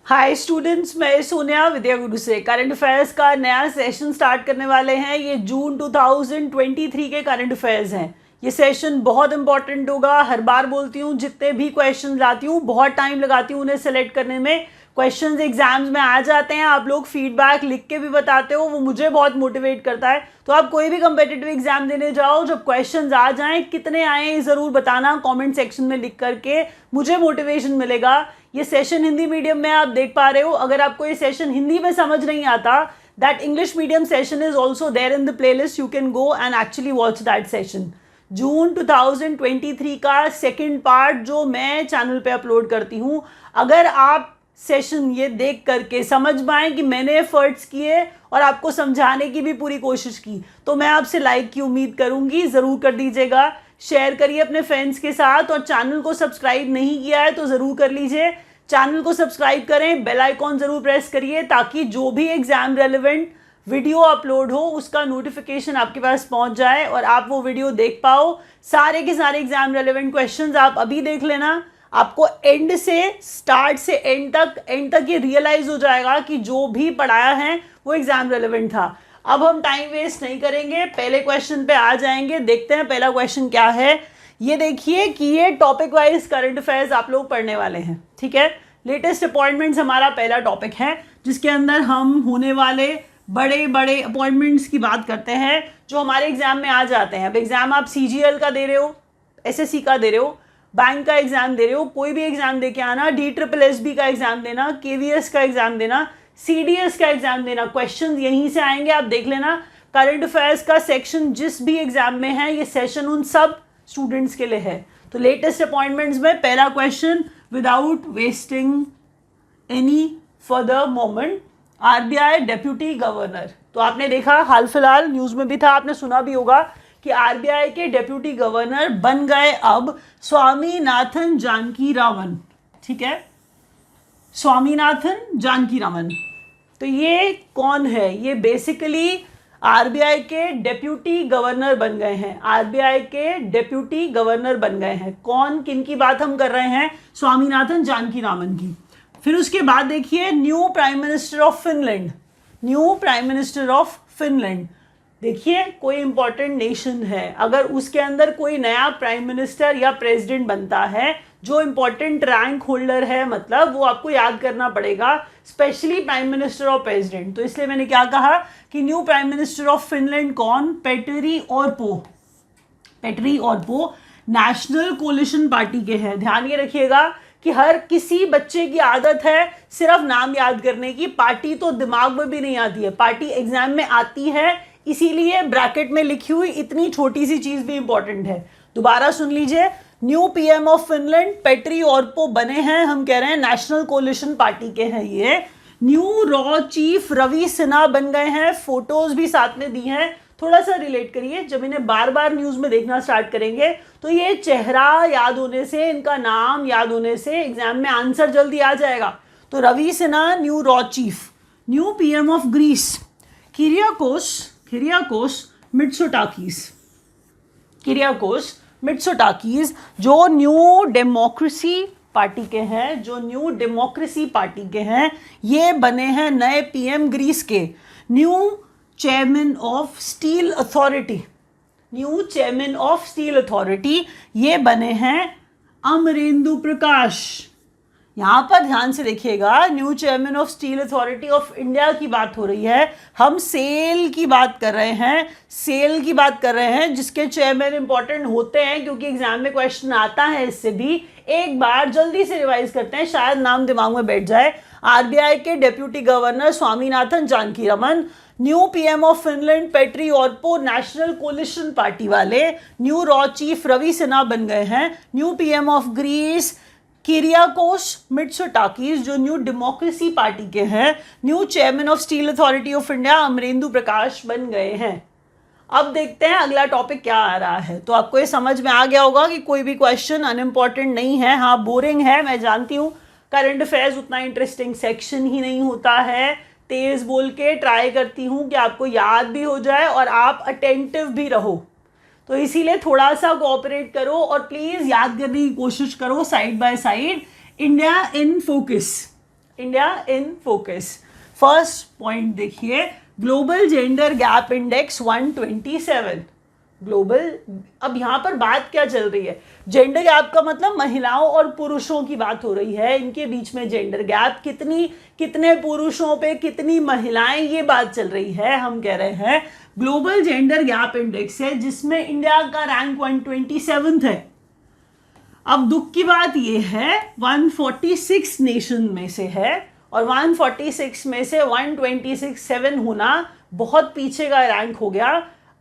Hi students, मैं सोनिया विद्या गुरु से current affairs का नया सेशन स्टार्ट करने वाले हैं। ये जून 2023 के करंट अफेयर्स हैं। ये सेशन बहुत इंपॉर्टेंट होगा। हर बार बोलती हूँ, जितने भी क्वेश्चन लाती हूँ बहुत टाइम लगाती हूँ उन्हें सेलेक्ट करने में। क्वेश्चंस एग्जाम्स में आ जाते हैं, आप लोग फीडबैक लिख के भी बताते हो, वो मुझे बहुत मोटिवेट करता है। तो आप कोई भी कंपेटिटिव एग्जाम देने जाओ, जब क्वेश्चंस आ जाएं, कितने आए ये ज़रूर बताना कमेंट सेक्शन में लिख करके, मुझे मोटिवेशन मिलेगा। ये सेशन हिंदी मीडियम में आप देख पा रहे हो। अगर आपको ये सेशन हिंदी में समझ नहीं आता, that English medium session is also there in the playlist, you can go and actually watch that session. June 2023 का सेकेंड पार्ट जो मैं चैनल पे अपलोड करती हूँ, अगर आप सेशन ये देख करके समझ पाए कि मैंने एफर्ट्स किए और आपको समझाने की भी पूरी कोशिश की, तो मैं आपसे लाइक की उम्मीद करूंगी। ज़रूर कर दीजिएगा, शेयर करिए अपने फ्रेंड्स के साथ, और चैनल को सब्सक्राइब नहीं किया है तो ज़रूर कर लीजिए। चैनल को सब्सक्राइब करें, बेल आइकॉन ज़रूर प्रेस करिए, ताकि जो भी एग्ज़ाम रेलिवेंट वीडियो अपलोड हो उसका नोटिफिकेशन आपके पास पहुंच जाए और आप वो वीडियो देख पाओ। सारे के सारे एग्ज़ाम रेलिवेंट क्वेश्चंस आप अभी देख लेना। आपको एंड से, स्टार्ट से एंड तक ये रियलाइज हो जाएगा कि जो भी पढ़ाया है वो एग्जाम रेलेवेंट था। अब हम टाइम वेस्ट नहीं करेंगे, पहले क्वेश्चन पे आ जाएंगे। देखते हैं पहला क्वेश्चन क्या है। ये देखिए कि ये टॉपिक वाइज करंट अफेयर्स आप लोग पढ़ने वाले हैं, ठीक है। लेटेस्ट अपॉइंटमेंट्स हमारा पहला टॉपिक है, जिसके अंदर हम होने वाले बड़े बड़े अपॉइंटमेंट्स की बात करते हैं जो हमारे एग्जाम में आ जाते हैं। अब एग्जाम आप CGL का दे रहे हो, SSC का दे रहे हो, बैंक का एग्जाम दे रहे हो, कोई भी एग्जाम दे के आना, DSSB का एग्जाम देना, KVS का एग्जाम देना, CDS का एग्जाम देना, क्वेश्चंस यहीं से आएंगे। आप देख लेना, करंट अफेयर्स का सेक्शन जिस भी एग्जाम में है, ये सेशन उन सब स्टूडेंट्स के लिए है। तो लेटेस्ट अपॉइंटमेंट्स में पहला question, without wasting any further moment, RBI deputy governor. तो आपने देखा, हाल फिलहाल न्यूज में भी था, आपने सुना भी होगा कि RBI के डेप्यूटी गवर्नर बन गए अब स्वामीनाथन जानकीरामन, ठीक है, स्वामीनाथन जानकीरामन। तो ये कौन है? ये बेसिकली RBI के डेप्यूटी गवर्नर बन गए हैं। RBI के डेप्यूटी गवर्नर बन गए हैं। कौन, किन की बात हम कर रहे हैं? स्वामीनाथन जानकीरामन की। फिर उसके बाद देखिए, new prime minister of Finland, new prime minister of Finland. देखिए, कोई इंपॉर्टेंट नेशन है, अगर उसके अंदर कोई नया प्राइम मिनिस्टर या प्रेसिडेंट बनता है जो इंपॉर्टेंट रैंक होल्डर है, मतलब वो आपको याद करना पड़ेगा, स्पेशली प्राइम मिनिस्टर और प्रेसिडेंट। तो इसलिए मैंने क्या कहा कि new prime minister of Finland कौन? पेटरी ऑर्पो। पेटरी ऑर्पो नेशनल कोलिशन पार्टी के हैं। ध्यान ये रखिएगा कि हर किसी बच्चे की आदत है सिर्फ नाम याद करने की, पार्टी तो दिमाग में भी नहीं आती है, पार्टी एग्जाम में आती है, इसीलिए ब्रैकेट में लिखी हुई इतनी छोटी सी चीज भी इंपॉर्टेंट है। दोबारा सुन लीजिए, new PM of Finland Petteri ऑर्पो बने हैं। हम कह रहे हैं नेशनल कोलिशन पार्टी के हैं ये। न्यू रॉ चीफ रवि सिन्हा बन गए हैं। फोटोज भी साथ में दी हैं, थोड़ा सा रिलेट करिए। जब इन्हें बार बार न्यूज में देखना स्टार्ट करेंगे तो ये चेहरा याद होने से, इनका नाम याद होने से एग्जाम में आंसर जल्दी आ जाएगा। तो रवि सिन्हा न्यू रॉ chief. New PM of Greece Kyriakos Mitsotakis. Kyriakos Mitsotakis जो न्यू डेमोक्रेसी पार्टी के हैं, जो न्यू डेमोक्रेसी पार्टी के हैं, ये बने हैं नए PM ग्रीस के। New chairman of Steel authority, new chairman of Steel authority, ये बने हैं अमरेंदु प्रकाश। यहाँ पर ध्यान से देखिएगा, new chairman of Steel Authority of India की बात हो रही है। हम सेल की बात कर रहे हैं, सेल की बात कर रहे हैं, जिसके चेयरमैन इंपॉर्टेंट होते हैं क्योंकि एग्जाम में क्वेश्चन आता है इससे भी। एक बार जल्दी से रिवाइज करते हैं, शायद नाम दिमाग में बैठ जाए। RBI के deputy governor Swaminathan Janakiraman, new PM of Finland Petteri Orpo National Coalition Party वाले, न्यू रॉ चीफ रवि सिन्हा बन गए हैं। New PM of Greece Kyriakos Mitsotakis जो न्यू डेमोक्रेसी पार्टी के हैं। New chairman of Steel Authority of India Amarendu Prakash बन गए हैं। अब देखते हैं अगला टॉपिक क्या आ रहा है। तो आपको ये समझ में आ गया होगा कि कोई भी क्वेश्चन अनइम्पॉर्टेंट नहीं है। हाँ, बोरिंग है, मैं जानती हूँ, करंट अफेयर्स उतना इंटरेस्टिंग सेक्शन ही नहीं होता है। तेज बोल के ट्राई करती हूँ कि आपको याद भी हो जाए और आप अटेंटिव भी रहो। तो इसीलिए थोड़ा सा कोऑपरेट करो और प्लीज़ याद करने की कोशिश करो side by side. India in focus, India in focus. First point देखिए, global gender gap index 127। Global, अब यहाँ पर बात क्या चल रही है, जेंडर गैप का मतलब महिलाओं और पुरुषों की बात हो रही है, इनके बीच में जेंडर गैप कितने पुरुषों पे कितनी महिलाएं, ये बात चल रही है। हम कह रहे हैं ग्लोबल जेंडर गैप इंडेक्स है जिसमें इंडिया का रैंक 127 है। अब दुख की बात यह है 146 नेशन में से है और 146 में से 126 होना बहुत पीछे का रैंक हो गया।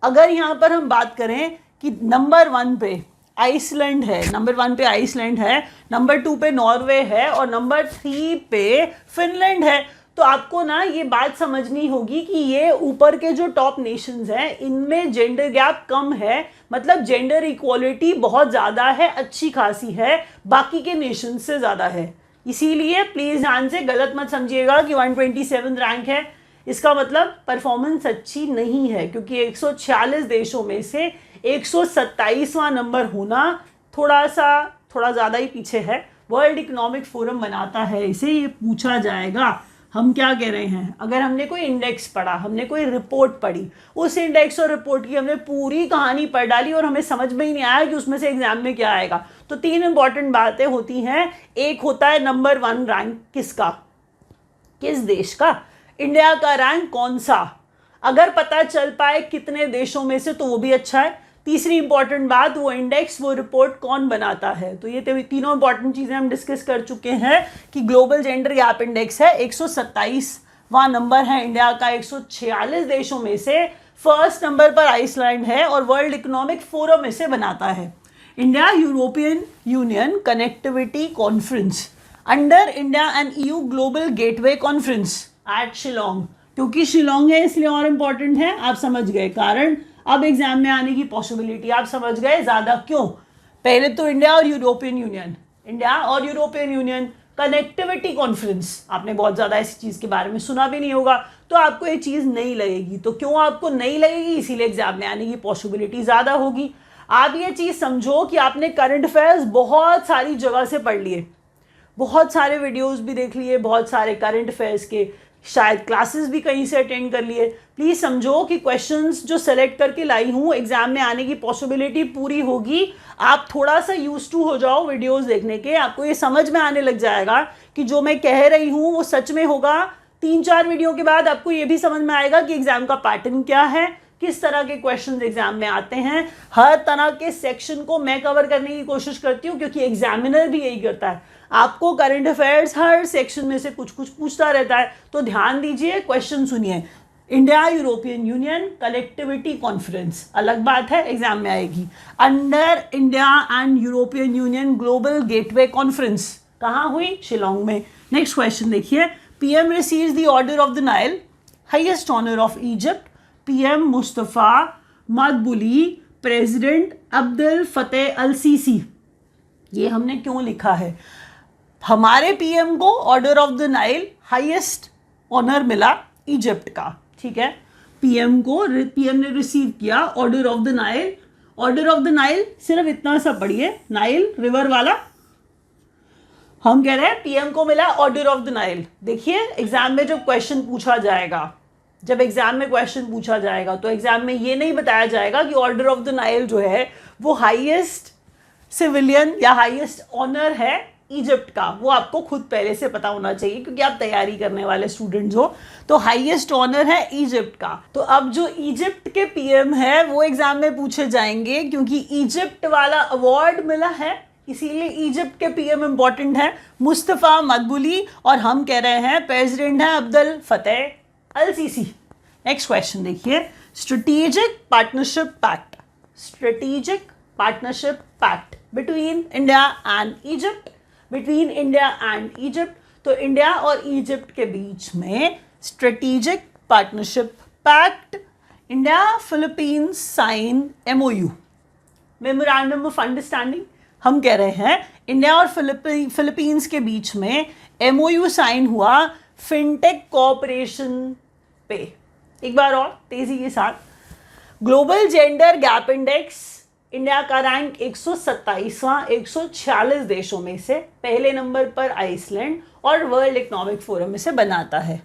अगर यहाँ पर हम बात करें कि नंबर 1 पे आइसलैंड है, नंबर 1 पे आइसलैंड है, नंबर 2 पे नॉर्वे है और नंबर 3 पे फिनलैंड है, तो आपको ना ये बात समझनी होगी कि ये ऊपर के जो टॉप नेशंस हैं इनमें जेंडर गैप कम है, मतलब जेंडर इक्वालिटी बहुत ज़्यादा है, अच्छी खासी है, बाकी के नेशन से ज़्यादा है। इसीलिए प्लीज़ ध्यान से गलत मत समझिएगा कि 127 रैंक है, इसका मतलब परफॉर्मेंस अच्छी नहीं है, क्योंकि 146 देशों में से 127वां नंबर होना थोड़ा ज़्यादा ही पीछे है। वर्ल्ड इकोनॉमिक फोरम बनाता है इसे, ये पूछा जाएगा। हम क्या कह रहे हैं, अगर हमने कोई इंडेक्स पढ़ा, हमने कोई रिपोर्ट पढ़ी, उस इंडेक्स और रिपोर्ट की हमने पूरी कहानी पढ़ डाली और हमें समझ में ही नहीं आया कि उसमें से एग्जाम में क्या आएगा, तो 3 इंपॉर्टेंट बातें होती हैं। एक होता है नंबर 1 रैंक किसका, किस देश का, इंडिया का रैंक कौन सा, अगर पता चल पाए कितने देशों में से तो वो भी अच्छा है। तीसरी इंपॉर्टेंट बात, वो इंडेक्स, वो रिपोर्ट कौन बनाता है। तो ये तीनों इंपॉर्टेंट चीज़ें हम डिस्कस कर चुके हैं कि ग्लोबल जेंडर गैप इंडेक्स है 127वां नंबर है इंडिया का 146 देशों में से, फर्स्ट नंबर पर आइसलैंड है और वर्ल्ड इकोनॉमिक फोरम इसे बनाता है। India European Union connectivity conference under India and EU global gateway conference at Shillong, क्योंकि शिलोंग है इसलिए और इम्पॉर्टेंट है, आप समझ गए कारण। अब एग्जाम में आने की पॉसिबिलिटी आप समझ गए ज़्यादा क्यों। पहले तो इंडिया और यूरोपियन यूनियन कनेक्टिविटी कॉन्फ्रेंस, आपने बहुत ज़्यादा ऐसी चीज़ के बारे में सुना भी नहीं होगा, तो आपको ये चीज़ नहीं लगेगी। तो क्यों आपको नहीं लगेगी, इसीलिए एग्जाम में आने की पॉसिबिलिटी ज़्यादा होगी। आप ये चीज़ समझो कि आपने करंट अफेयर्स बहुत सारी जगह से पढ़ लिए, बहुत सारे वीडियोस भी देख लिए, बहुत सारे करंट अफेयर्स के शायद क्लासेस भी कहीं से अटेंड कर लिए। प्लीज़ समझो कि क्वेश्चंस जो सेलेक्ट करके लाई हूँ एग्जाम में आने की पॉसिबिलिटी पूरी होगी। आप थोड़ा सा यूज टू हो जाओ वीडियोस देखने के, आपको ये समझ में आने लग जाएगा कि जो मैं कह रही हूँ वो सच में होगा। 3-4 वीडियो के बाद आपको ये भी समझ में आएगा कि एग्जाम का पैटर्न क्या है, किस तरह के क्वेश्चंस एग्जाम में आते हैं। हर तरह के सेक्शन को मैं कवर करने की कोशिश करती हूँ, क्योंकि एग्जामिनर भी यही करता है, आपको करंट अफेयर्स हर सेक्शन में से कुछ कुछ पूछता रहता है। तो ध्यान दीजिए, क्वेश्चन सुनिए। India European Union connectivity conference अलग बात है, एग्जाम में आएगी। Under India and European Union Global gateway conference कहाँ हुई, शिलोंग में। नेक्स्ट क्वेश्चन देखिए, PM receives the Order of the Nile, highest honour of Egypt, PM Mustafa Madbouly, president Abdul Fattah Al Sisi. ये हमने क्यों लिखा है, हमारे PM को Order of the Nile highest honour मिला इजिप्ट का, ठीक है। PM ने रिसीव किया order of the Nile. Order of the Nile सिर्फ इतना सा पढ़िए, नाइल रिवर वाला। हम कह रहे हैं PM को मिला ऑर्डर ऑफ द नाइल। देखिए एग्जाम में जब क्वेश्चन पूछा जाएगा, तो एग्जाम में ये नहीं बताया जाएगा कि ऑर्डर ऑफ द नाइल जो है वो हाईएस्ट सिविलियन या हाईएस्ट ऑनर है इजिप्ट का, वो आपको खुद पहले से पता होना चाहिए, क्योंकि आप तैयारी करने वाले स्टूडेंट्स हो। तो हाईएस्ट ऑनर है इजिप्ट का। तो अब जो इजिप्ट के PM है वो एग्जाम में पूछे जाएंगे, क्योंकि इजिप्ट वाला अवार्ड मिला है, इसीलिए इजिप्ट के PM इंपॉर्टेंट है, मुस्तफा मदबुली, और हम कह रहे हैं प्रेसिडेंट है अब्दुल फतेह अल सीसी। नेक्स्ट क्वेश्चन देखिए, strategic partnership pact between India and Egypt. तो इंडिया और इजिप्ट के बीच में strategic partnership pact, India Philippines sign MOU, memorandum of understanding. हम कह रहे हैं इंडिया और फिलीपींस के बीच में MOU साइन हुआ फिनटेक कोऑपरेशन पे। एक बार और तेजी के साथ, global gender gap index India का रैंक 127वां 146 देशों में से, पहले नंबर पर आइसलैंड और वर्ल्ड इकोनॉमिक फोरम में से बनाता है।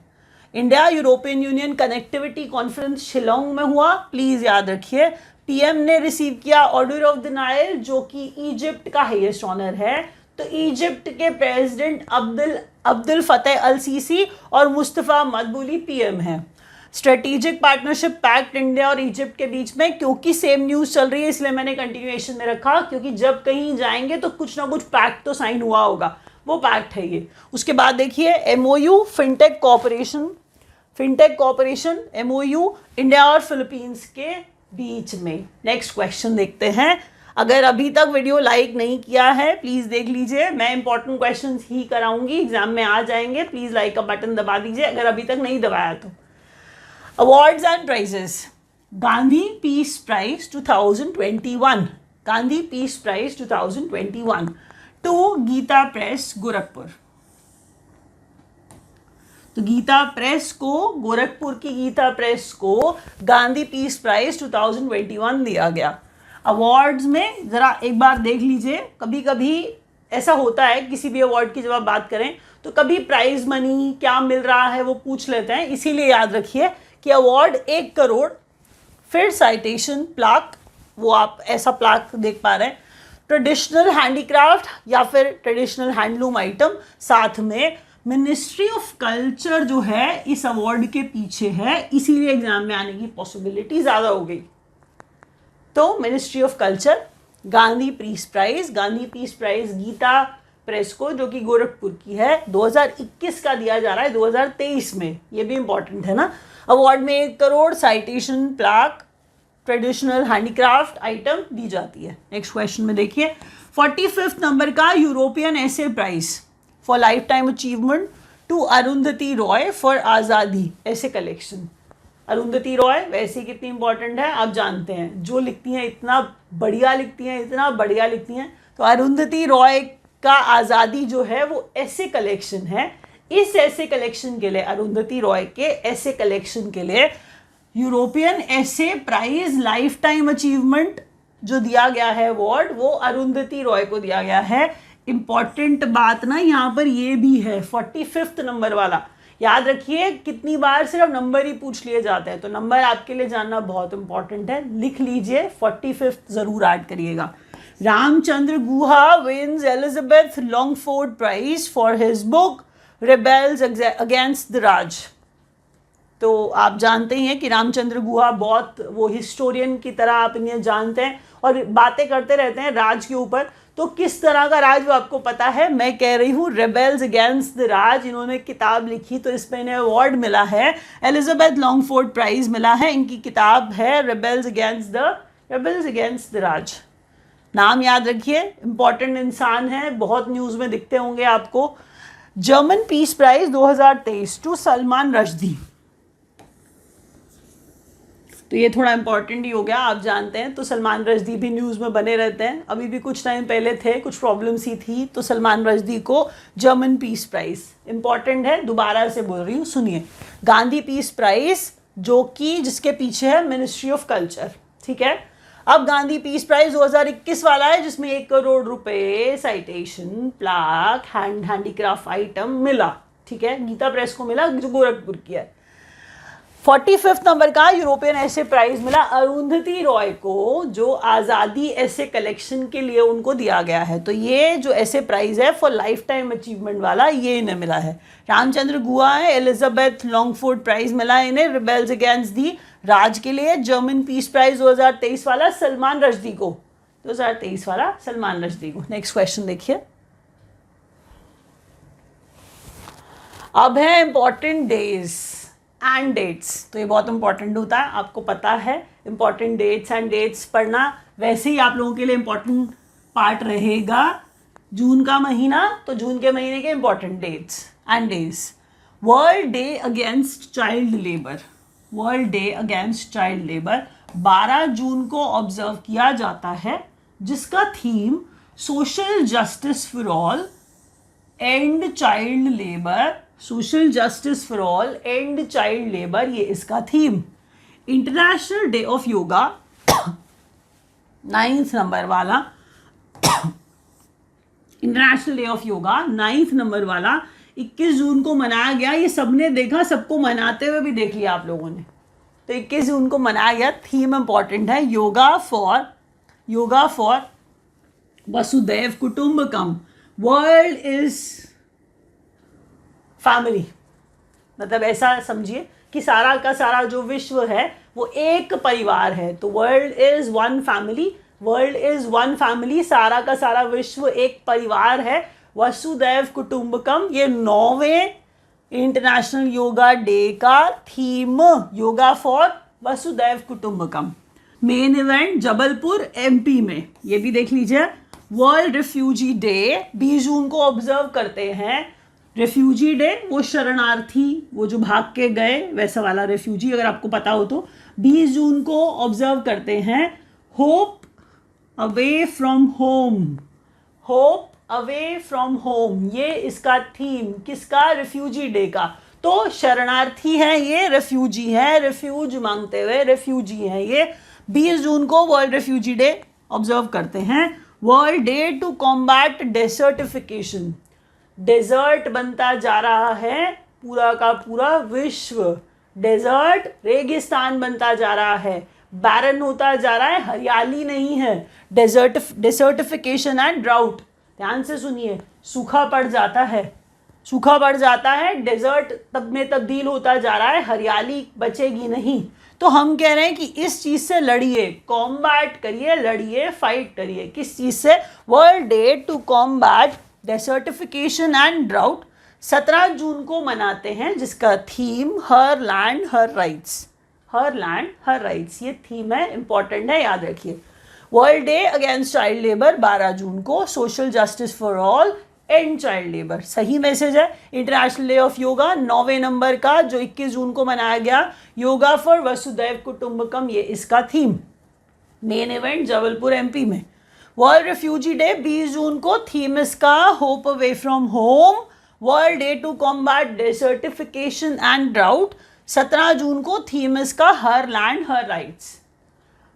India European Union connectivity conference Shillong में हुआ, प्लीज याद रखिए। पीएम ने रिसीव किया ऑर्डर ऑफ द नाइल, जो कि इजिप्ट का हाईएस्ट ऑनर है। तो इजिप्ट के प्रेसिडेंट अब्दुल फतेह अल सीसी और मुस्तफ़ा मदबूली पीएम हैं। स्ट्रेटेजिक पार्टनरशिप पैक्ट इंडिया और इजिप्ट के बीच में, क्योंकि सेम न्यूज़ चल रही है इसलिए मैंने कंटिन्यूएशन में रखा, क्योंकि जब कहीं जाएंगे तो कुछ ना कुछ पैक्ट तो साइन हुआ होगा, वो पैक्ट है ये। उसके बाद देखिए MOU fintech cooperation MOU India और फिलीपींस के बीच में। नेक्स्ट क्वेश्चन देखते हैं। अगर अभी तक वीडियो लाइक नहीं किया है प्लीज देख लीजिए, मैं इंपॉर्टेंट क्वेश्चंस ही कराऊंगी, एग्जाम में आ जाएंगे। प्लीज लाइक का बटन दबा दीजिए अगर अभी तक नहीं दबाया तो। Awards and prizes. Gandhi peace prize 2021, Gandhi peace prize 2021 to Gita press Gorakhpur. तो गीता प्रेस को, गोरखपुर की गीता प्रेस को गांधी पीस प्राइज 2021 दिया गया। अवार्ड्स में ज़रा एक बार देख लीजिए, कभी कभी ऐसा होता है किसी भी अवार्ड की जब आप बात करें तो कभी प्राइज मनी क्या मिल रहा है वो पूछ लेते हैं, इसीलिए याद रखिए कि अवार्ड 1 करोड़, फिर साइटेशन प्लाक, वो आप ऐसा प्लाक देख पा रहे हैं, ट्रेडिशनल हैंडीक्राफ्ट या फिर ट्रेडिशनल हैंडलूम आइटम, साथ में मिनिस्ट्री ऑफ कल्चर जो है इस अवार्ड के पीछे है, इसीलिए एग्जाम में आने की पॉसिबिलिटी ज़्यादा हो गई। तो ministry of culture, Gandhi peace prize Gita press को जो कि गोरखपुर की है 2021 का दिया जा रहा है 2023 में, ये भी इंपॉर्टेंट है ना। अवार्ड में 1 crore, citation plaque, traditional handicraft item दी जाती है। नेक्स्ट क्वेश्चन में देखिए 45th नंबर का European essay prize for lifetime achievement to Arundhati Roy for Azadi essay collection. Arundhati Roy वैसे कितनी इंपॉर्टेंट है आप जानते हैं, जो लिखती हैं इतना बढ़िया लिखती हैं। तो अरुंधति रॉय का आज़ादी जो है वो ऐसे कलेक्शन है। इस ऐसे कलेक्शन के लिए, अरुंधति रॉय के ऐसे कलेक्शन के लिए European essay prize life time achievement जो दिया गया है अवार्ड, वो अरुंधति रॉय को दिया गया है। इंपॉर्टेंट बात ना यहाँ पर ये भी है, 45th नंबर वाला याद रखिए। कितनी बार सिर्फ नंबर ही पूछ लिए जाते हैं, तो नंबर आपके लिए जानना बहुत इंपॉर्टेंट है, लिख लीजिए, 45th जरूर ऐड करिएगा। Ramachandra Guha wins Elizabeth Longford prize for his book Rebels Against the Raj. तो आप जानते ही हैं कि रामचंद्र गुहा बहुत वो हिस्टोरियन की तरह आप इन्हें जानते हैं और बातें करते रहते हैं राज के ऊपर। तो किस तरह का राज वो आपको पता है, मैं कह रही हूँ रेबेल्स अगेंस्ट द राज। इन्होंने किताब लिखी तो इसमें इन्हें अवार्ड मिला है, एलिजाबेथ लॉन्गफोर्ड प्राइज मिला है। इनकी किताब है रेबेल्स अगेंस्ट द राज। नाम याद रखिए, इंपॉर्टेंट इंसान है, बहुत न्यूज़ में दिखते होंगे आपको। German peace prize 2023 to Salman Rushdie. तो ये थोड़ा इंपॉर्टेंट ही हो गया, आप जानते हैं। तो सलमान रश्दी भी न्यूज़ में बने रहते हैं, अभी भी कुछ टाइम पहले थे, कुछ प्रॉब्लम्स ही थी, तो सलमान रश्दी को जर्मन पीस प्राइज इंपॉर्टेंट है, दोबारा से बोल रही हूँ सुनिए। गांधी पीस प्राइज जो कि जिसके पीछे है मिनिस्ट्री ऑफ कल्चर, ठीक है। अब गांधी पीस प्राइज 2021 वाला है जिसमें 1 करोड़ रुपए, साइटेशन प्लाक, हैंडीक्राफ्ट आइटम मिला, ठीक है, गीता प्रेस को मिला जो गोरखपुर की है। 45th नंबर का यूरोपियन ऐसे प्राइज मिला अरुंधति रॉय को, जो आज़ादी ऐसे कलेक्शन के लिए उनको दिया गया है। तो ये जो ऐसे प्राइज है फॉर लाइफ टाइम अचीवमेंट वाला, ये इन्हें मिला है। रामचंद्र गुहा है, एलिजाबेथ लॉन्गफोर्ड प्राइज मिला है इन्हें रिबेल्स अगेंस्ट दी राज के लिए। जर्मन पीस प्राइज 2023 वाला सलमान रश्दी को, 2023 वाला सलमान रश्दी को। नेक्स्ट क्वेश्चन देखिए, अब है इंपॉर्टेंट डेज एंड डेट्स। तो ये बहुत इंपॉर्टेंट होता है, आपको पता है। इंपॉर्टेंट डेट्स एंड डेट्स पढ़ना वैसे ही आप लोगों के लिए इंपॉर्टेंट पार्ट रहेगा। जून का महीना, तो जून के महीने के important dates and days. World day against child labour, world day against child labour 12 June को ऑब्जर्व किया जाता है, जिसका theme social justice for all and child labour, social justice for all and child labour, ये इसका theme. International day of yoga 9th number वाला international day of yoga 9th number वाला 21 जून को मनाया गया। ये सबने देखा, सबको मनाते हुए भी देख लिया आप लोगों ने। तो 21 जून को मनाया गया। थीम इंपॉर्टेंट है, yoga for Vasudhaiva Kutumbakam. World is family, मतलब ऐसा समझिए कि सारा का सारा जो विश्व है वो एक परिवार है। तो world is one family, world is one family, सारा का सारा विश्व एक परिवार है। वसुदैव कुटुंबकम, ये 9वें इंटरनेशनल योगा डे का theme, yoga for Vasudhaiva Kutumbakam. Main event Jabalpur MP में, ये भी देख लीजिए। वर्ल्ड रिफ्यूजी डे 20 जून को ऑब्जर्व करते हैं। रेफ्यूजी डे, वो शरणार्थी, वो जो भाग के गए वैसा वाला रेफ्यूजी, अगर आपको पता हो तो 20 जून को ऑब्जर्व करते हैं। Hope away from home, hope away from home, ये इसका थीम किसका? रेफ्यूजी डे का। तो शरणार्थी है ये, रेफ्यूजी है, रेफ्यूज मांगते हुए रेफ्यूजी है ये। 20 जून को वर्ल्ड रेफ्यूजी डे ऑब्जर्व करते हैं। World day to combat desertification, desert बनता जा रहा है पूरा का पूरा विश्व, डेजर्ट रेगिस्तान बनता जा रहा है, बैरन होता जा रहा है, हरियाली नहीं है। डेसर्टिफिकेशन एंड ड्राउट, ध्यान से सुनिए, सूखा पड़ जाता है, सूखा पड़ जाता है, डेजर्ट तब में तब्दील होता जा रहा है, हरियाली बचेगी नहीं। तो हम कह रहे हैं कि इस चीज़ से लड़िए, कॉम्बैट करिए, लड़िए, फाइट करिए। किस चीज़ से? World day to combat desertification and drought 17 June को मनाते हैं, जिसका theme her land her rights, her land her rights, ये थीम है, इंपॉर्टेंट है, याद रखिए। World day against child labour 12 June को, social justice for all, and child labour, सही मैसेज है। इंटरनेशनल डे ऑफ योगा 9वें नंबर का जो 21 जून को मनाया गया, योगा फॉर वसुदैव कुटुंबकम, ये इसका theme. Main event Jabalpur MP में। वर्ल्ड रेफ्यूजी डे 20 जून को, थीम इसका hope away from home. World day to combat desertification and drought 17 June को, थीम इसका हर लैंड हर राइट्स।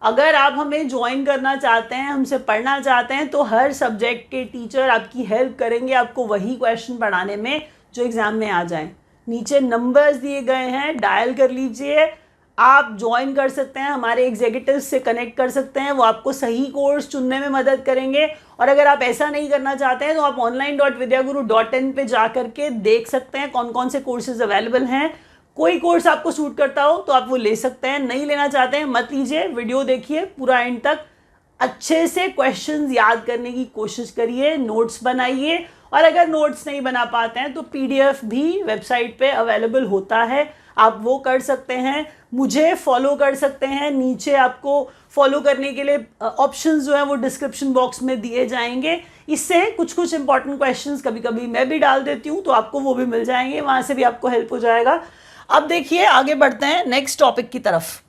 अगर आप हमें ज्वाइन करना चाहते हैं, हमसे पढ़ना चाहते हैं, तो हर सब्जेक्ट के टीचर आपकी हेल्प करेंगे, आपको वही क्वेश्चन पढ़ाने में जो एग्ज़ाम में आ जाएं। नीचे नंबर्स दिए गए हैं, डायल कर लीजिए। आप ज्वाइन कर सकते हैं, हमारे एग्जीक्यूटिव्स से कनेक्ट कर सकते हैं, वो आपको सही कोर्स चुनने में मदद करेंगे। और अगर आप ऐसा नहीं करना चाहते हैं तो आप online.vidyaguru.in पे जा करके देख सकते हैं कौन कौन से कोर्सेज अवेलेबल हैं। कोई कोर्स आपको सूट करता हो तो आप वो ले सकते हैं, नहीं लेना चाहते हैं मत लीजिए। वीडियो देखिए पूरा एंड तक, अच्छे से क्वेश्चंस याद करने की कोशिश करिए, नोट्स बनाइए। और अगर नोट्स नहीं बना पाते हैं तो PDF भी वेबसाइट पे अवेलेबल होता है, आप वो कर सकते हैं। मुझे फॉलो कर सकते हैं, नीचे आपको फॉलो करने के लिए ऑप्शंस जो हैं वो डिस्क्रिप्शन बॉक्स में दिए जाएंगे। इससे कुछ कुछ इंपॉर्टेंट क्वेश्चंस कभी कभी मैं भी डाल देती हूँ, तो आपको वो भी मिल जाएंगे, वहाँ से भी आपको हेल्प हो जाएगा। अब देखिए आगे बढ़ते हैं नेक्स्ट टॉपिक की तरफ।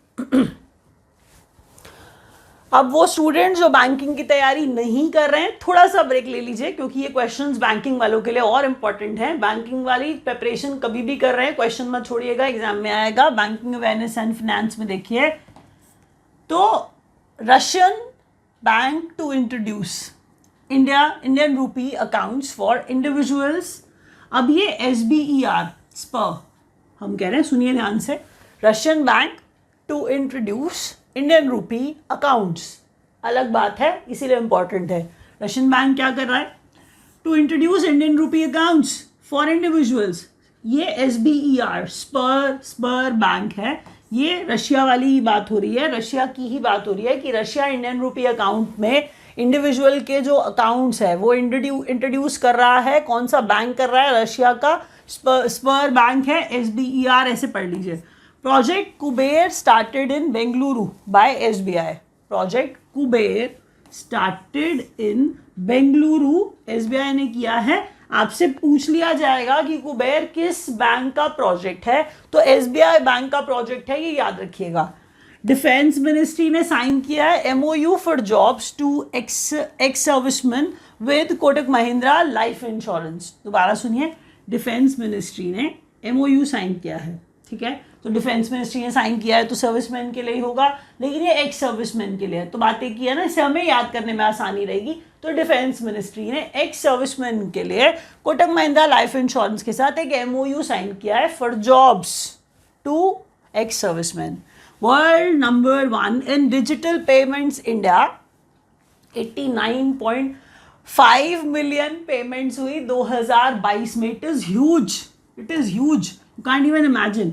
अब वो स्टूडेंट्स जो बैंकिंग की तैयारी नहीं कर रहे हैं, थोड़ा सा ब्रेक ले लीजिए, क्योंकि ये क्वेश्चंस बैंकिंग वालों के लिए और इम्पॉर्टेंट हैं। बैंकिंग वाली प्रिपरेशन कभी भी कर रहे हैं, क्वेश्चन मत छोड़िएगा, एग्जाम में आएगा। बैंकिंग अवेयरनेस एंड फाइनेंस में देखिए, तो Russian bank to introduce Indian rupee accounts for individuals. अब ये SBER स्पर हम कह रहे हैं, सुनिए ध्यान से, Russian bank to introduce Indian rupee accounts, अलग बात है, इसीलिए इंपॉर्टेंट है। रशियन बैंक क्या कर रहा है? To introduce Indian rupee accounts for individuals. ये SBER स्पर बैंक है, ये रशिया वाली ही बात हो रही है, रशिया की ही बात हो रही है कि रशिया इंडियन रूपी अकाउंट में इंडिविजुअल के जो अकाउंट्स है वो इंट्रोड्यूस कर रहा है। कौन सा बैंक कर रहा है? रशिया का स्पर बैंक है, SBER, ऐसे पढ़ लीजिए। Project Kuber started in Bengaluru by SBI। Project Kuber started in Bengaluru, SBI ने किया है। आपसे पूछ लिया जाएगा कि कुबेर किस बैंक का प्रोजेक्ट है, तो SBI बैंक का प्रोजेक्ट है, ये याद रखिएगा। डिफेंस मिनिस्ट्री ने साइन किया है MOU for jobs to ex serviceman with Kotak Mahindra life insurance. दोबारा सुनिए, डिफेंस मिनिस्ट्री ने MOU साइन किया है, ठीक है, तो डिफेंस मिनिस्ट्री ने साइन किया है तो सर्विसमैन के लिए ही होगा, लेकिन ये एक्स सर्विसमैन के लिए है, तो बातें की है ना, इससे हमें याद करने में आसानी रहेगी। तो डिफेंस मिनिस्ट्री ने एक्स सर्विसमैन के लिए कोटक महिंद्रा लाइफ इंश्योरेंस के साथ एक MOU साइन किया है for jobs to ex serviceman. World number 1 in digital payments India, 89.5 million payments हुई 2022 में। It is huge, you can't even imagine.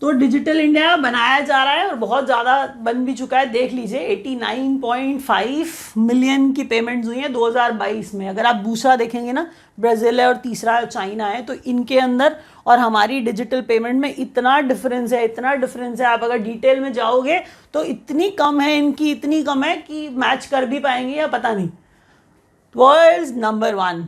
तो डिजिटल इंडिया बनाया जा रहा है और बहुत ज़्यादा बन भी चुका है। देख लीजिए 89.5 मिलियन की पेमेंट्स हुई हैं 2022 में। अगर आप दूसरा देखेंगे ना, ब्राज़ील है और तीसरा चाइना है, तो इनके अंदर और हमारी डिजिटल पेमेंट में इतना डिफरेंस है। आप अगर डिटेल में जाओगे तो इतनी कम है इनकी, इतनी कम है कि मैच कर भी पाएंगे या पता नहीं। World number 1।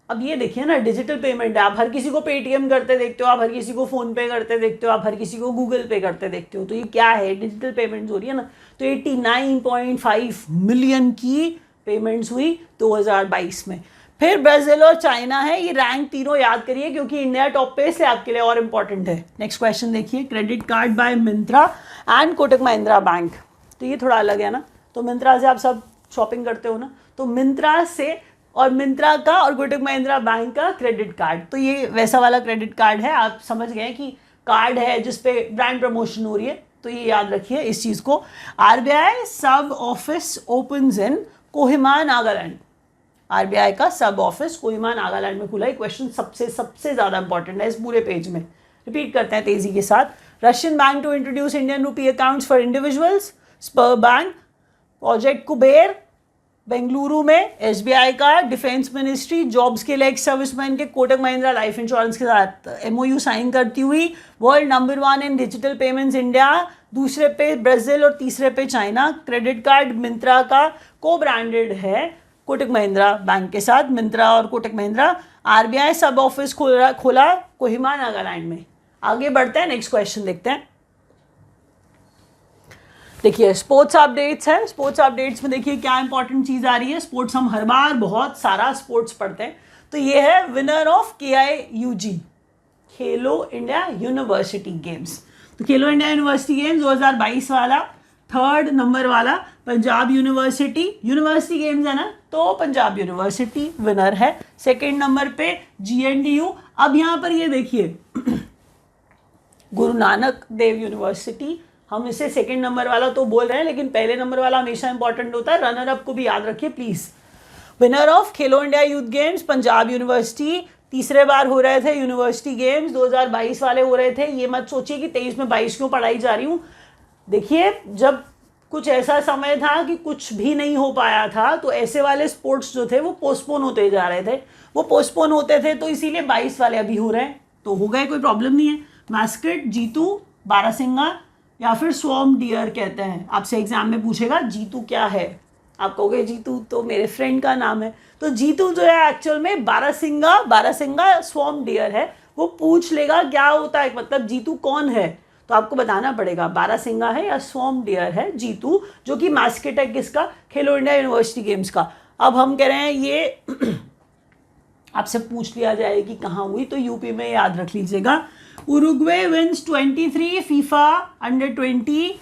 अब ये देखिए ना, डिजिटल पेमेंट है, आप हर किसी को पेटीएम करते देखते हो, आप हर किसी को फ़ोन पे करते देखते हो, आप हर किसी को गूगल पे करते देखते हो, तो ये क्या है, डिजिटल पेमेंट्स हो रही है ना। तो 89.5 मिलियन की पेमेंट्स हुई 2022 में। फिर ब्राज़ील और चाइना है, ये रैंक तीनों याद करिए क्योंकि इंडिया टॉप पे से आपके लिए और इम्पॉर्टेंट है। नेक्स्ट क्वेश्चन देखिए, credit card by Myntra and Kotak Mahindra bank. तो ये थोड़ा अलग है ना, तो मिंत्रा से आप सब शॉपिंग करते हो ना, तो मिंत्रा से और मिंत्रा का और कोटक महिंद्रा बैंक का क्रेडिट कार्ड, तो ये वैसा वाला क्रेडिट कार्ड है। आप समझ गए कि कार्ड है जिसपे ब्रांड प्रमोशन हो रही है, तो ये याद रखिए इस चीज़ को। RBI सब ऑफिस ओपन्स इन कोहिमा नागालैंड। RBI का सब ऑफिस कोहिमा नागालैंड में खुला है। क्वेश्चन सबसे ज़्यादा इंपॉर्टेंट है इस पूरे पेज में। रिपीट करते हैं तेजी के साथ। Russian bank to introduce Indian rupee accounts for individuals, Sber bank, project Kuber Bengaluru में, SBI का, डिफेंस मिनिस्ट्री जॉब्स के लिए एक्स सर्विसमैन के कोटक महिंद्रा लाइफ इंश्योरेंस के साथ MOU साइन करती हुई। World number 1 in digital payments India, दूसरे पे ब्राज़ील और तीसरे पे चाइना। क्रेडिट कार्ड मिंत्रा का को ब्रांडेड है कोटक महिंद्रा बैंक के साथ, मिंत्रा और कोटक महिंद्रा। RBI सब ऑफिस खोला कोहिमा नागालैंड में। आगे बढ़ते हैं, नेक्स्ट क्वेश्चन देखते हैं। देखिए स्पोर्ट्स अपडेट्स है। स्पोर्ट्स अपडेट्स में देखिए क्या इंपॉर्टेंट चीज़ आ रही है। स्पोर्ट्स हम हर बार बहुत सारा स्पोर्ट्स पढ़ते हैं, तो ये है winner of KIUG, Khelo India university games. तो खेलो इंडिया यूनिवर्सिटी गेम्स 2022 वाला 3rd नंबर वाला पंजाब यूनिवर्सिटी गेम्स है ना, तो पंजाब यूनिवर्सिटी विनर है। 2nd नंबर पे GNDU। अब यहाँ पर ये देखिए गुरु नानक देव यूनिवर्सिटी, हम इसे 2nd नंबर वाला तो बोल रहे हैं, लेकिन पहले नंबर वाला हमेशा इंपॉर्टेंट होता है। रनर अप को भी याद रखिए please. Winner of Khelo India youth games Punjab university, तीसरे बार हो रहे थे यूनिवर्सिटी गेम्स, 2022 वाले हो रहे थे। ये मत सोचिए कि 23 में 22 क्यों पढ़ाई जा रही हूँ। देखिए जब कुछ ऐसा समय था कि कुछ भी नहीं हो पाया था, तो ऐसे वाले स्पोर्ट्स जो थे वो पोस्टपोन होते जा रहे थे, तो इसीलिए 22 वाले अभी हो रहे हैं, तो हो गए, कोई प्रॉब्लम नहीं है। मैस्केट, जीतू, बारासिंगा या फिर स्वॉर्म डियर कहते हैं। आपसे एग्जाम में पूछेगा जीतू क्या है, आप कहोगे जीतू तो मेरे फ्रेंड का नाम है, तो जीतू जो है एक्चुअल में बारासिंगा स्वॉर्म डियर है। वो पूछ लेगा क्या होता है, मतलब जीतू कौन है, तो आपको बताना पड़ेगा बारासिंगा है या स्वॉर्म डियर है जीतू, जो कि मैस्केट है किसका, खेलो इंडिया यूनिवर्सिटी गेम्स का। अब हम कह रहे हैं ये आपसे पूछ लिया जाए कि कहाँ हुई, तो यूपी में याद रख लीजिएगा। Uruguay wins 23 FIFA under twenty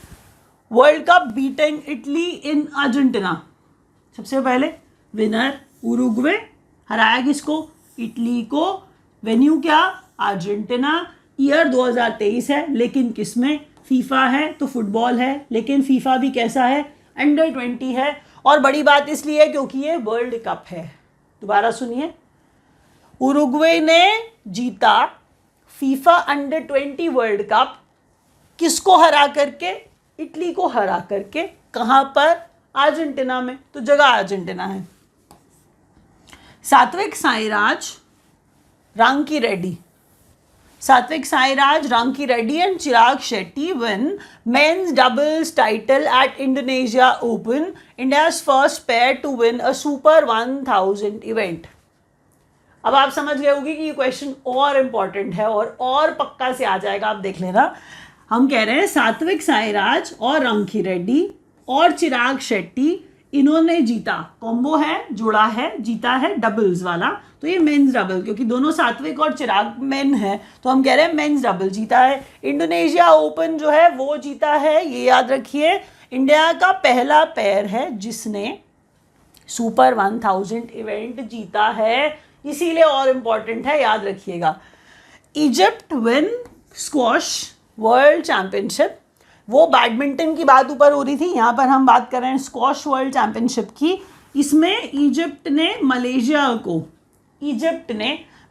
world cup beating Italy in Argentina. सबसे पहले विनर उरुग्वे, हराया किसको, इटली को। वेन्यू क्या, अर्जेंटीना। ईयर 2023 है, लेकिन किसमें, फीफा है तो फुटबॉल है, लेकिन फीफा भी कैसा है, अंडर-20 है। और बड़ी बात इसलिए क्योंकि ये वर्ल्ड कप है। दोबारा सुनिए, उरुग्वे ने जीता फीफा अंडर-20 वर्ल्ड कप, किसको हरा करके, इटली को हरा करके। कहां पर, अर्जेंटीना में, तो जगह अर्जेंटीना है। Satwik Sairaj Rankireddy and Chirag Shetty win men's doubles title at Indonesia Open, India's first pair to win a Super 1000 event। अब आप समझ गए होगी कि ये क्वेश्चन और इम्पॉर्टेंट है और पक्का से आ जाएगा, आप देख लेना। हम कह रहे हैं सात्विक साईराज और रांकी रेड्डी और चिराग शेट्टी इन्होंने जीता, कॉम्बो है, जोड़ा है, जीता है डबल्स वाला, तो ये मेंस डबल, क्योंकि दोनों सात्विक और चिराग मेन है तो हम कह रहे हैं मेंस डबल जीता है। इंडोनेशिया ओपन जो है वो जीता है, ये याद रखिए। इंडिया का पहला पैर है जिसने सुपर 1000 इवेंट जीता है, इसीलिए और इम्पॉर्टेंट है, याद रखिएगा। Egypt win squash world championship, वो बैडमिंटन की बात ऊपर हो रही थी, यहाँ पर हम बात कर रहे हैं स्क्वॉश वर्ल्ड चैंपियनशिप की। इसमें इजिप्ट ने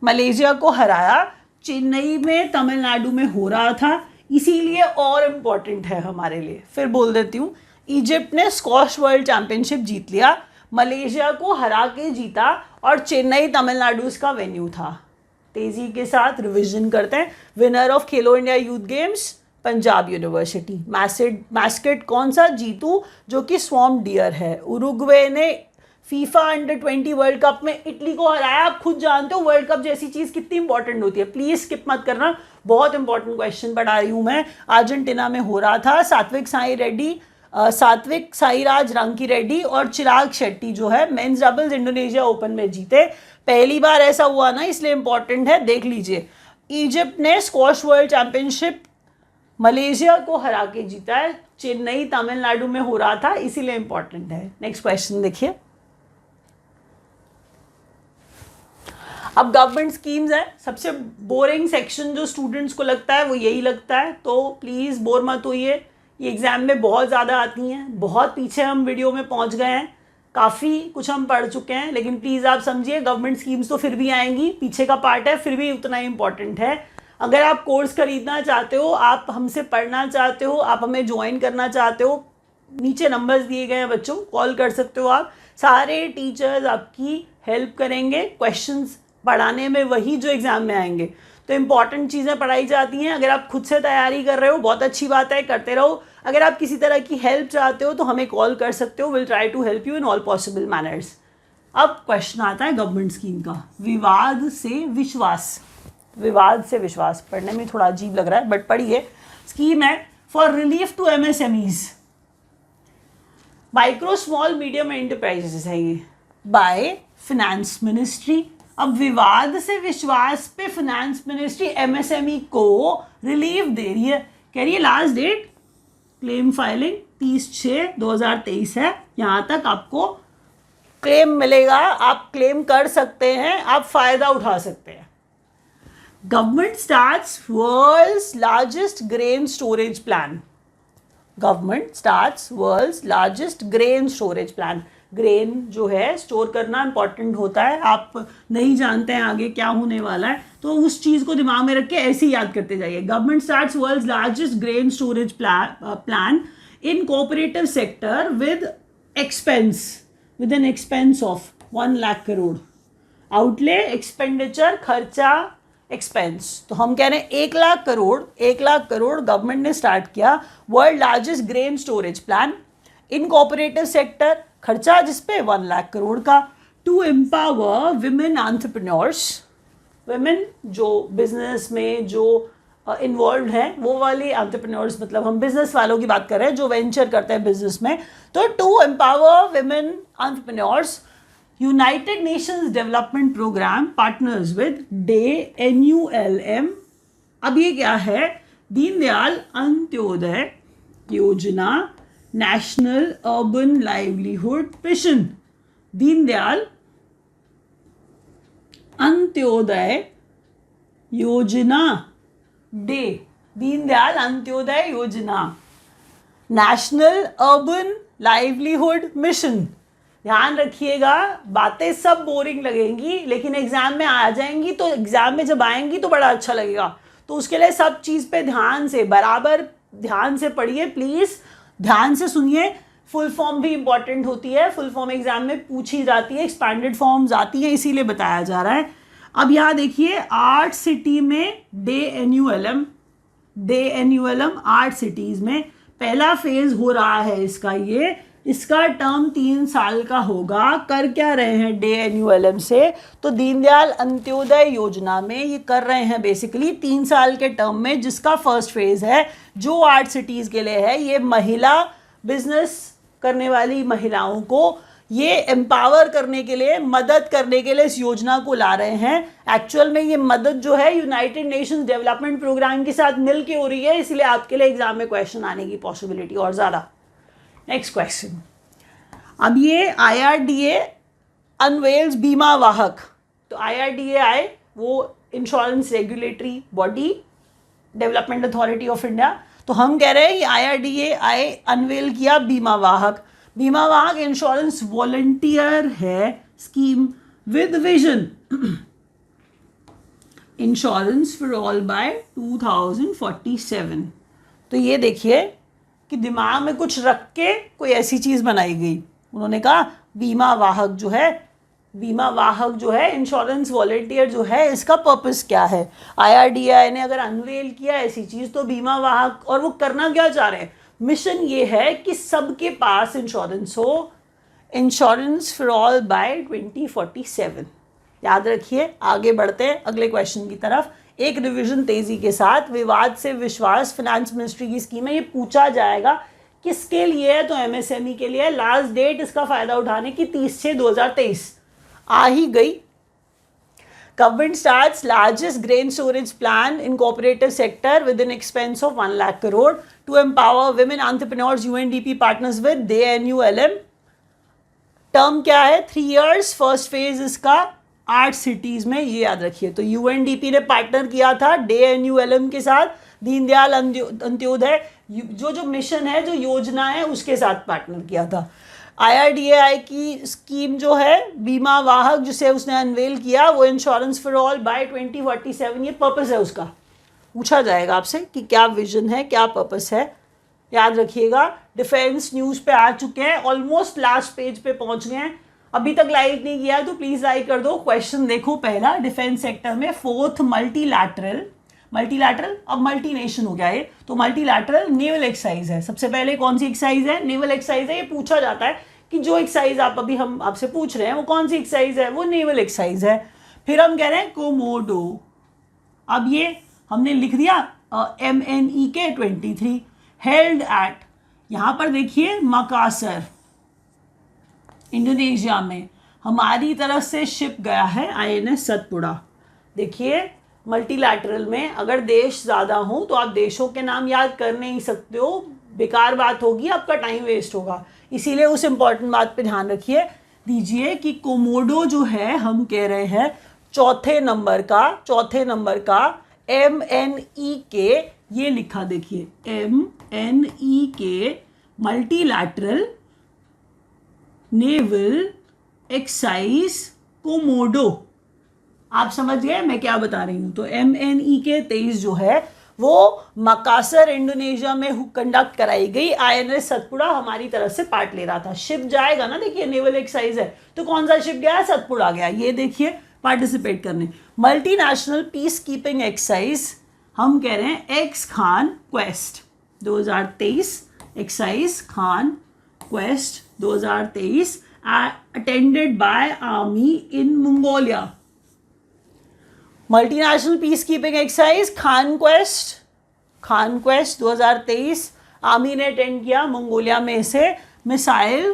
मलेशिया को हराया, चेन्नई में तमिलनाडु में हो रहा था, इसीलिए और इम्पॉर्टेंट है हमारे लिए। फिर बोल देती हूँ, इजिप्ट ने स्क्वॉश वर्ल्ड चैंपियनशिप जीत लिया, मलेशिया को हरा के जीता, और चेन्नई तमिलनाडु इसका वेन्यू था। तेजी के साथ रिवीजन करते हैं। Winner of Khelo India youth games Punjab university. Mascot कौन सा? जीतू, जो कि स्वॉर्म डियर है। उरुग्वे ने फीफा अंडर 20 वर्ल्ड कप में इटली को हराया। आप खुद जानते हो वर्ल्ड कप जैसी चीज़ कितनी इंपॉर्टेंट होती है, प्लीज़ स्किप मत करना, बहुत इंपॉर्टेंट क्वेश्चन पढ़ा रही हूँ मैं। अर्जेंटीना में हो रहा था। सात्विक साईराज रंकी रेड्डी और चिराग शेट्टी जो है मेंस डबल्स इंडोनेशिया ओपन में जीते। पहली बार ऐसा हुआ ना, इसलिए इंपॉर्टेंट है, देख लीजिए। इजिप्ट ने स्क्वॉश वर्ल्ड चैंपियनशिप मलेशिया को हरा के जीता है, चेन्नई तमिलनाडु में हो रहा था, इसीलिए इंपॉर्टेंट है। नेक्स्ट क्वेश्चन देखिए। अब गवर्नमेंट स्कीम्स है, सबसे बोरिंग सेक्शन जो स्टूडेंट्स को लगता है वो यही लगता है, तो प्लीज़ बोर मत होइए, ये एग्ज़ाम में बहुत ज़्यादा आती हैं। बहुत पीछे हम वीडियो में पहुंच गए हैं, काफ़ी कुछ हम पढ़ चुके हैं, लेकिन प्लीज़ आप समझिए गवर्नमेंट स्कीम्स तो फिर भी आएंगी, पीछे का पार्ट है, फिर भी उतना ही इंपॉर्टेंट है। अगर आप कोर्स खरीदना चाहते हो, आप हमसे पढ़ना चाहते हो, आप हमें ज्वाइन करना चाहते हो, नीचे नंबर्स दिए गए हैं बच्चों, कॉल कर सकते हो आप। सारे टीचर्स आपकी हेल्प करेंगे क्वेश्चंस पढ़ाने में, वही जो एग्ज़ाम में आएंगे। तो इंपॉर्टेंट चीज़ें पढ़ाई जाती हैं। अगर आप खुद से तैयारी कर रहे हो बहुत अच्छी बात है, करते रहो। अगर आप किसी तरह की हेल्प चाहते हो तो हमें कॉल कर सकते हो, will try to help you in all possible manners. अब क्वेश्चन आता है गवर्नमेंट स्कीम का, विवाद से विश्वास। विवाद से विश्वास पढ़ने में थोड़ा अजीब लग रहा है, बट पढ़िए। स्कीम है for relief to MSMEs, micro small medium enterprises है ये, बाय फिनेंस मिनिस्ट्री। अब विवाद से विश्वास पे फिनेंस मिनिस्ट्री MSME को रिलीफ दे रही है, कह रही है लास्ट डेट क्लेम फाइलिंग 30/6/2023 है, यहाँ तक आपको क्लेम मिलेगा, आप क्लेम कर सकते हैं, आप फायदा उठा सकते हैं। Government starts world's largest grain storage plan. Government starts world's largest grain storage plan. Grain जो है स्टोर करना इंपॉर्टेंट होता है, आप नहीं जानते हैं आगे क्या होने वाला है, तो उस चीज़ को दिमाग में रख के ऐसे ही याद करते जाइए। Government starts world's largest grain storage plan in cooperative sector with an expense of 1 lakh crore. Outlay, expenditure, खर्चा, एक्सपेंस, तो हम कह रहे हैं 1 लाख करोड़ गवर्नमेंट ने स्टार्ट किया world largest grain storage plan in cooperative sector, खर्चा जिसपे 1 लाख करोड़ का। To empower women entrepreneurs, women जो बिजनेस में जो इन्वॉल्व हैं, वो वाली एंटरप्रेन्योर्स, मतलब हम बिजनेस वालों की बात कर रहे हैं जो वेंचर करते हैं बिजनेस में। तो to empower women entrepreneurs, United Nations development programme partners with NULM। अब ये क्या है? Deendayal Antyodaya Yojana, national urban livelihood mission. Deendayal Antyodaya Yojana, Deendayal Antyodaya Yojana, national urban livelihood mission. ध्यान रखिएगा, बातें सब बोरिंग लगेंगी लेकिन एग्जाम में आ जाएंगी, तो एग्जाम में जब आएंगी तो बड़ा अच्छा लगेगा। तो उसके लिए सब चीज़ पे ध्यान से, बराबर ध्यान से पढ़िए, प्लीज़ ध्यान से सुनिए। फुल फॉर्म भी इंपॉर्टेंट होती है, फुल फॉर्म एग्जाम में पूछी जाती है, एक्सपैंडेड फॉर्म्स आती हैं, इसीलिए बताया जा रहा है। अब यहाँ देखिए, आर्ट सिटी में डे NULM 8 सिटीज़ में पहला फेज हो रहा है इसका। इसका टर्म 3 साल का होगा। कर क्या रहे हैं डे NULM से? तो दीनदयाल अंत्योदय योजना में ये कर रहे हैं बेसिकली 3 साल के टर्म में, जिसका फर्स्ट फेज है जो 8 सिटीज़ के लिए है, ये महिला बिजनेस करने वाली महिलाओं को ये एम्पावर करने के लिए, मदद करने के लिए इस योजना को ला रहे हैं। एक्चुअल में ये मदद जो है यूनाइटेड नेशंस डेवलपमेंट प्रोग्राम के साथ मिल के हो रही है, इसलिए आपके लिए एग्जाम में क्वेश्चन आने की पॉसिबिलिटी और ज़्यादा। नेक्स्ट क्वेश्चन, अब ये IRDA अनवेल्स बीमा वाहक। तो IRDAI वो insurance regulatory body, development authority of India. तो हम कह रहे हैं कि IRDAI अनवेल किया बीमा वाहक। बीमा वाहक इंश्योरेंस वॉलंटियर है scheme with vision insurance for all by 2047। तो ये देखिए कि दिमाग में कुछ रख के कोई ऐसी चीज़ बनाई गई। उन्होंने कहा बीमा वाहक जो है इंश्योरेंस वॉलंटियर जो है, इसका पर्पस क्या है। IRDAI ने अगर अनवेल किया ऐसी चीज़ तो बीमा वाहक, और वो करना क्या चाह रहे हैं, मिशन ये है कि सबके पास इंश्योरेंस हो, इंश्योरेंस फॉर ऑल बाय 2047। याद रखिए। आगे बढ़ते हैं अगले क्वेश्चन की तरफ। एक रिवीजन तेजी के साथ, विवाद से विश्वास फाइनेंस मिनिस्ट्री की स्कीम है। ये पूछा जाएगा किसके लिए है, तो MSME के लिए। लास्ट डेट इसका फायदा उठाने की 30/6/2023 आ ही गई। Government starts largest grain storage plan in cooperative sector with an expense of 1 lakh crore to empower women entrepreneurs. UNDP partners with DNULM. Term क्या है, 3 years। फर्स्ट फेज इसका 8 cities में, ये याद रखिए। तो UNDP ने पार्टनर किया था DNULM के साथ, दीनदयाल अंत्योदय जो मिशन है, जो योजना है, उसके साथ पार्टनर किया था। IRDAI की स्कीम जो है बीमा वाहक जिसे उसने अनवेल किया, वो इंश्योरेंस फॉर ऑल बाय 2047। ये पर्पस है उसका। पूछा जाएगा आपसे कि क्या विजन है, क्या पर्पस है, याद रखिएगा। डिफेंस न्यूज़ पे आ चुके हैं, ऑलमोस्ट लास्ट पेज पे पहुंच गए हैं। अभी तक लाइक नहीं किया है तो प्लीज़ लाइक कर दो। क्वेश्चन देखो पहला, डिफेंस सेक्टर में 4th मल्टीलैटरल, अब मल्टीनेशन हो गया ये, तो मल्टीलैटरल नेवल एक्सरसाइज है। सबसे पहले कौन सी एक्सरसाइज है, नेवल एक्सरसाइज है। ये पूछा जाता है कि जो एक्सरसाइज हम आपसे पूछ रहे हैं वो कौन सी एक्सरसाइज है, वो नेवल एक्सरसाइज है। फिर हम कह रहे हैं कोमोडो, अब ये हमने लिख दिया MNEK 23 हेल्ड एट, यहाँ पर देखिए मकासर इंडोनेशिया में। हमारी तरफ से शिप गया है INS सतपुड़ा। देखिए मल्टीलैटरल में अगर देश ज़्यादा हो तो आप देशों के नाम याद कर नहीं सकते हो, बेकार बात होगी, आपका टाइम वेस्ट होगा। इसीलिए उस इम्पॉर्टेंट बात पे ध्यान रखिए दीजिए कि कोमोडो जो है, हम कह रहे हैं चौथे नंबर का MNEK, ये लिखा देखिए MNEK multilateral naval exercise Komodo. आप समझ गए मैं क्या बता रही हूँ। तो MNEK 23 जो है वो मकासर इंडोनेशिया में कंडक्ट कराई गई। INS सतपुड़ा हमारी तरफ से पार्ट ले रहा था। शिप जाएगा ना, देखिए नेवल एक्सरसाइज है तो कौन सा शिप गया है, सतपुड़ा गया। ये देखिए पार्टिसिपेट करने। मल्टीनेशनल पीस कीपिंग एक्सरसाइज हम कह रहे हैं ex Khaan Quest 2023, exercise Khaan Quest 2023 attended by army in Mongolia. Multinational peace keeping exercise Khaan Quest 2023 army ने अटेंड किया मंगोलिया में से। Missile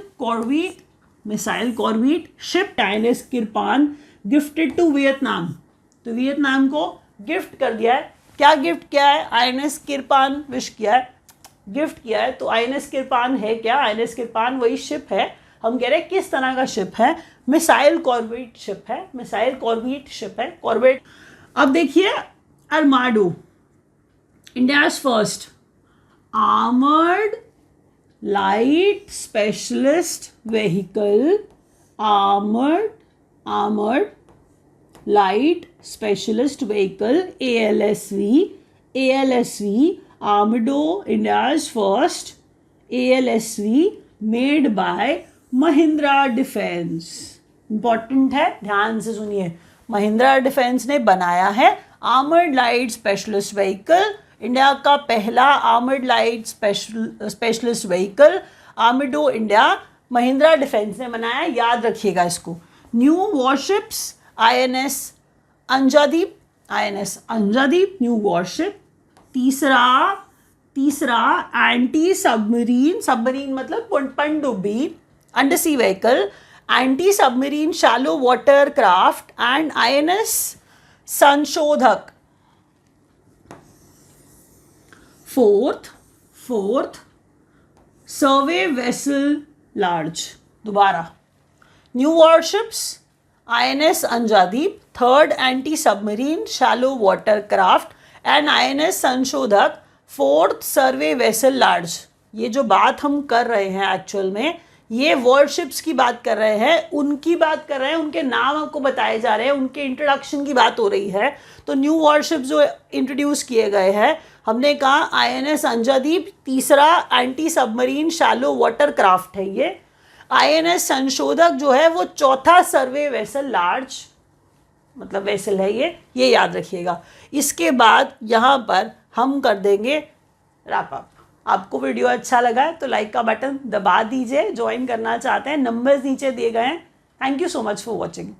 corvette ship INS Kirpan gifted to Vietnam, तो Vietnam को गिफ्ट कर दिया है। क्या गिफ्ट किया है, INS किरपान विश किया है, गिफ्ट किया है। तो INS किरपान है क्या, INS किरपान वही शिप है। हम कह रहे हैं किस तरह का शिप है, मिसाइल कॉर्वेट शिप है, कॉर्वेट। अब देखिए Armado, India's first armoured light specialist vehicle, armoured light specialist vehicle ALSV Armado, India's first ALSV made by Mahindra defence. Important है, ध्यान से सुनिए। महिंद्रा डिफेंस ने बनाया है armoured light specialist vehicle, India का पहला armoured light specialist vehicle. Armado India Mahindra defence ने बनाया, याद रखिएगा इसको। New warships INS Anjadip new warship. तीसरा एंटी सबमरीन, सबमरीन मतलब पनडुब्बी, under sea vehicle, anti submarine shallow water craft and INS Sanshodhak. Fourth survey vessel large. दोबारा, new warships, INS Anjadip, third anti submarine shallow water craft and INS Sanshodhak, fourth survey vessel large. ये जो बात हम कर रहे हैं एक्चुअल में, ये वॉरशिप्स की बात कर रहे हैं, उनकी बात कर रहे हैं, उनके नाम आपको बताए जा रहे हैं, उनके इंट्रोडक्शन की बात हो रही है। तो न्यू वॉरशिप्स जो इंट्रोड्यूस किए गए हैं, हमने कहा आईएनएस अंजादीप, तीसरा anti submarine shallow water craft है ये, आईएनएस संशोधक जो है वो चौथा सर्वे वेसल लार्ज मतलब वेसल है ये याद रखिएगा। इसके बाद यहाँ पर हम कर देंगे रैप अप। आपको वीडियो अच्छा लगा है तो लाइक का बटन दबा दीजिए, ज्वाइन करना चाहते हैं नंबर्स नीचे दिए गए हैं। Thank you so much for watching.